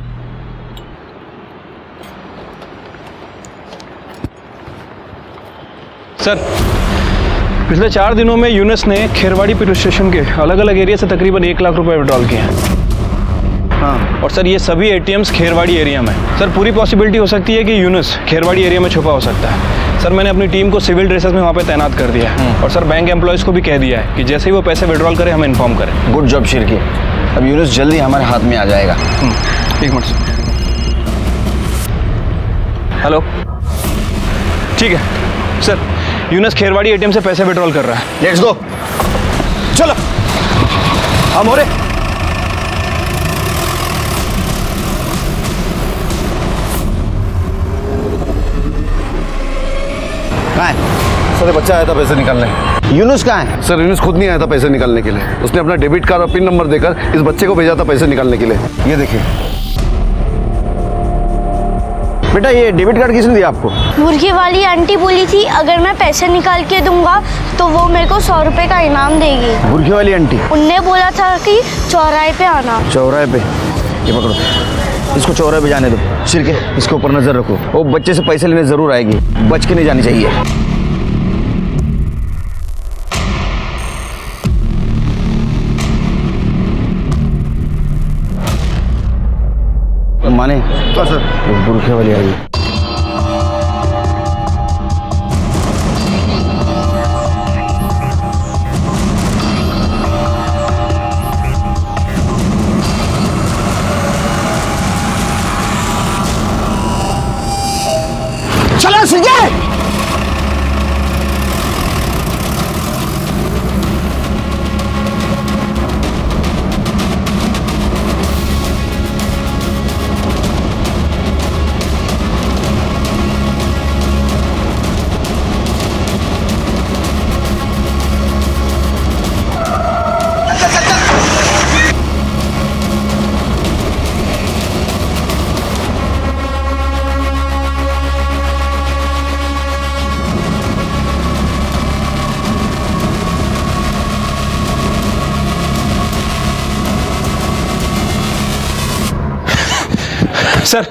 Speaker 12: सर पिछले 4 दिनों में यूनुस ने खेरवाड़ी पुलिस स्टेशन के अलग अलग एरिया से तकरीबन 1 लाख रुपए विड्रॉल किए हैं। हाँ, और सर ये सभी एटीएम्स खेरवाड़ी एरिया में। सर पूरी पॉसिबिलिटी हो सकती है कि यूनुस खेरवाड़ी एरिया में छुपा हो सकता है। सर मैंने अपनी टीम को सिविल ड्रेसेस में वहाँ पे तैनात कर दिया है, और सर बैंक एम्प्लॉयज़ को भी कह दिया है कि जैसे ही वो पैसे विड्रॉल करें हमें इन्फॉर्म करें।
Speaker 7: गुड जॉब शिरकी, अब यूनुस जल्दी हमारे हाथ में आ जाएगा।
Speaker 12: एक मिनट सर। हेलो, ठीक है सर, यूनुस खेरवाड़ी एटीएम से पैसे विड्रॉल कर रहा है।
Speaker 7: लेट्स गो, चलो हम हो रहे। कहाँ है?
Speaker 15: सर बच्चा आया था पैसे निकालने।
Speaker 7: यूनुस कहाँ है?
Speaker 15: सर यूनुस खुद नहीं आया था पैसे निकालने के लिए, उसने अपना डेबिट कार्ड और पिन नंबर देकर इस बच्चे को भेजा था पैसे निकालने के लिए। ये देखिए।
Speaker 7: बेटा ये डेबिट कार्ड किसने दिया आपको?
Speaker 5: मुर्गी वाली आंटी बोली थी अगर मैं पैसे निकाल के दूंगा तो वो मेरे को 100 रुपए का इनाम देगी।
Speaker 7: मुर्गी वाली आंटी?
Speaker 5: उनने बोला था कि चौराहे पे आना।
Speaker 7: चौराहे पे? ये पकड़ो, इसको चौराहे पे जाने दो। शिरके इसके ऊपर नजर रखो, वो बच्चे से पैसे लेने जरूर आएगी, बच के नहीं जानी चाहिए। माने क्या सर? बुरखे वाली आई। चला सीधे।
Speaker 12: सर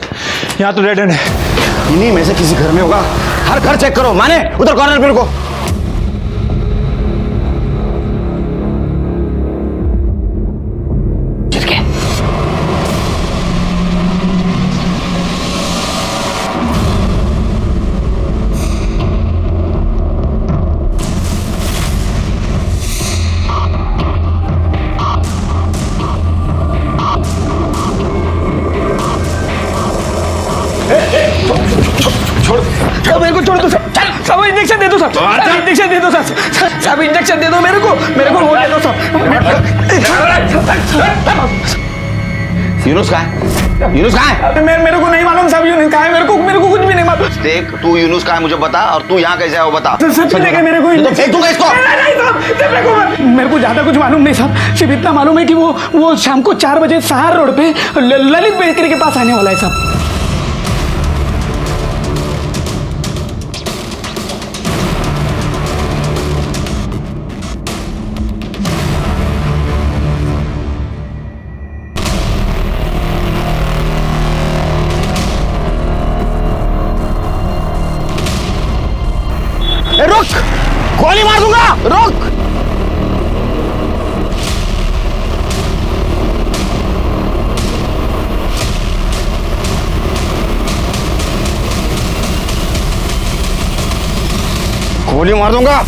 Speaker 12: यहाँ तो डेड एंड है।
Speaker 7: इन्हीं में से किसी घर में होगा, हर घर चेक करो। माने उधर कॉर्नर पे रुको।
Speaker 12: मेरे को छोड़ दो सर, चल सब इंजेक्शन दे दो सर।
Speaker 6: इंजेक्शन दे दो साहब, इंजेक्शन दे दो मेरे को वो दे दो साहब।
Speaker 7: यूनुस कहाँ है? यूनुस कहाँ है?
Speaker 6: मेरे को नहीं मालूम साहब, यूनुस कहाँ है, मेरे को कुछ भी नहीं मालूम।
Speaker 7: देख तू यूनुस कहाँ है मुझे बता, और तू यहाँ कैसे है वो बता।
Speaker 6: सच में मेरे को
Speaker 7: तो फेंक दूंगा इसको।
Speaker 6: मेरे को ज्यादा कुछ मालूम नहीं साहब, सिर्फ इतना मालूम है कि वो शाम को 4 बजे सहार रोड पे ललित बेकरी के पास आने वाला है साहब।
Speaker 7: रुक, गोली मार दूंगा, रुक। गोली मार दूंगा।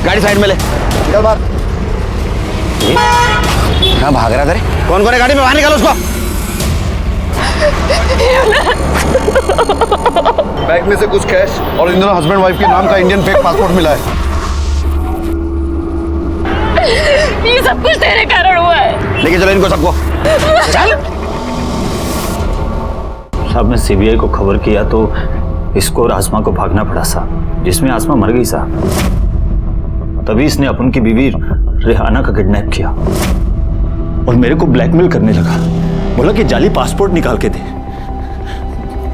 Speaker 7: गाड़ी साइड में ले, चल बाहर। कहाँ भाग रहा था रे? कौन कौन है गाड़ी में? बाहर निकालो उसको।
Speaker 18: बैंक में से कुछ कैश और इन दोनों हस्बैंड वाइफ के नाम का इंडियन फेक पासपोर्ट मिला है।
Speaker 1: ये सब कुछ तेरे कारण हुआ है।
Speaker 7: लेके चलो इनको सबको, चल।
Speaker 18: साहब ने सीबीआई को खबर किया तो इसको और आसमा को भागना पड़ा साहब, जिसमें आसमा मर गई साहब। तभी इसने अपन की बीवी रेहाना का किडनैप किया और मेरे को ब्लैकमेल करने लगा। बोला कि जाली पासपोर्ट निकाल के दे,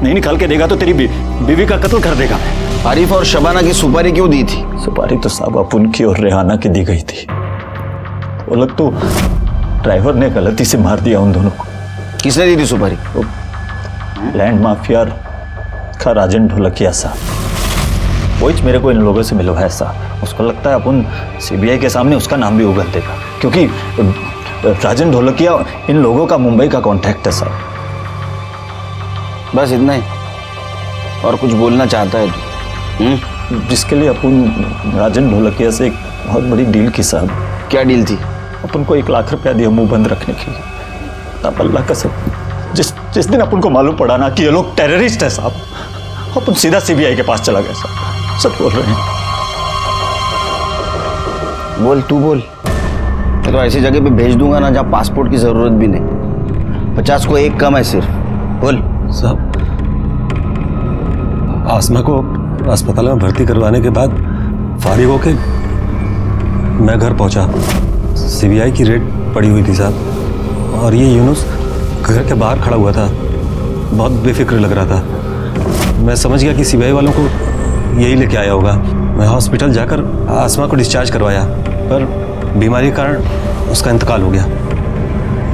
Speaker 18: नहीं निकाल के देगा तो तेरी बीवी का कत्ल कर देगा।
Speaker 7: आरिफ और शबाना की सुपारी क्यों दी थी?
Speaker 18: सुपारी तो साहब अपन की और रेहाना की दी गई थी। वो लोग तो ड्राइवर ने गलती से मार दिया उन दोनों को।
Speaker 7: किसने दी थी सुपारी?
Speaker 18: लैंड माफिया का राजन ढोलकिया साहब, वही मेरे को इन लोगों से मिलवाया साहब। उसको लगता है अपन सीबीआई के सामने उसका नाम भी उगल देगा, क्योंकि राजन ढोलकिया इन लोगों का मुंबई का कॉन्टैक्ट है साहब।
Speaker 7: बस इतना ही? और कुछ बोलना चाहता है तू?
Speaker 18: जिसके लिए अपन राजन ढोलकिया से एक बहुत बड़ी डील की साहब।
Speaker 7: क्या डील थी?
Speaker 18: अपन को 1 लाख रुपया दिया मुंह बंद रखने के लिए। तब अल्लाह का सब, जिस दिन अपन को मालूम पड़ा ना कि ये लोग टेररिस्ट है साहब, अपन सीधा सीबीआई के पास चला गया साहब। सब बोल रहे हैं।
Speaker 7: बोल, तू बोल। मैं तो ऐसी जगह पे भेज दूंगा ना जहाँ पासपोर्ट की जरूरत भी नहीं। 50 को 1 कम है सिर्फ। बोल
Speaker 2: साहब। आसमा को अस्पताल में भर्ती करवाने के बाद फारिग होके मैं घर पहुंचा। सीबीआई की रेड पड़ी हुई थी साहब, और ये यूनुस घर के बाहर खड़ा हुआ था, बहुत बेफिक्र लग रहा था। मैं समझ गया कि सीबीआई वालों को यही लेके आया होगा। मैं हॉस्पिटल जाकर आसमा को डिस्चार्ज करवाया, पर बीमारी के कारण उसका इंतकाल हो गया।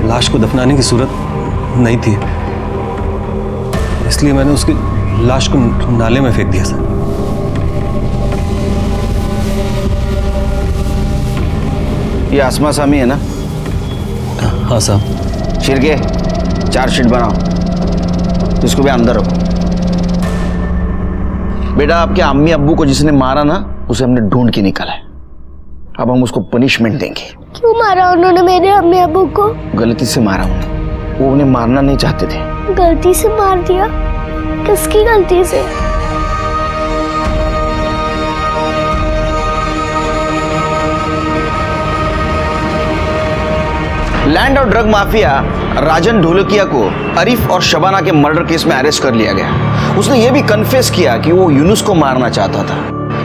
Speaker 2: लाश को दफनाने की सूरत नहीं थी, इसलिए मैंने उसकी लाश को नाले में फेंक दिया सर।
Speaker 7: ये आसमा सामी है ना?
Speaker 2: हाँ साहब।
Speaker 7: शिरके, चार्जशीट बनाओ, इसको भी अंदर रखो। बेटा, आपके अम्मी अब्बू को जिसने मारा ना, उसे हमने ढूंढ के निकाला है। अब हम उसको पनिशमेंट देंगे।
Speaker 5: क्यों मारा उन्होंने मेरे अम्मी अब्बू को?
Speaker 7: गलती से मारा उन्हें, वो उन्हें मारना नहीं चाहते थे।
Speaker 5: गलती से मार दिया? किसकी गलती से?
Speaker 7: लैंड और ड्रग माफिया राजन ढोलकिया को आरिफ और शबाना के मर्डर केस में अरेस्ट कर लिया गया। उसने ये भी कन्फेस किया कि वो यूनुस को मारना चाहता था,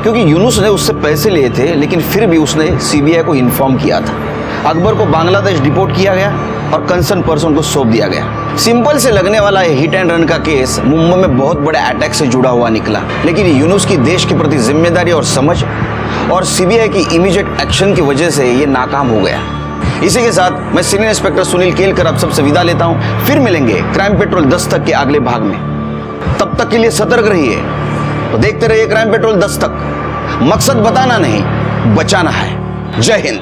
Speaker 7: क्योंकि यूनुस ने उससे पैसे लिए थे, लेकिन फिर भी उसने सीबीआई को इन्फॉर्म किया था। अकबर को बांग्लादेश डिपोर्ट किया गया और कंसर्न पर्सन को सौंप दिया गया। सिंपल से लगने वाला ये हिट एंड रन का केस मुंबई में बहुत बड़े अटैक से जुड़ा हुआ निकला, लेकिन यूनुस की देश के प्रति जिम्मेदारी और समझ और सीबीआई की इमीडिएट एक्शन की वजह से ये नाकाम हो गया। इसी के साथ मैं सीनियर इंस्पेक्टर सुनील केलकर आप सबसे विदा लेता हूं। फिर मिलेंगे क्राइम पेट्रोल 10 तक के अगले भाग में। तब तक के लिए सतर्क रहिए, तो देखते रहिए क्राइम पेट्रोल 10 तक। मकसद बताना नहीं, बचाना है। जय हिंद।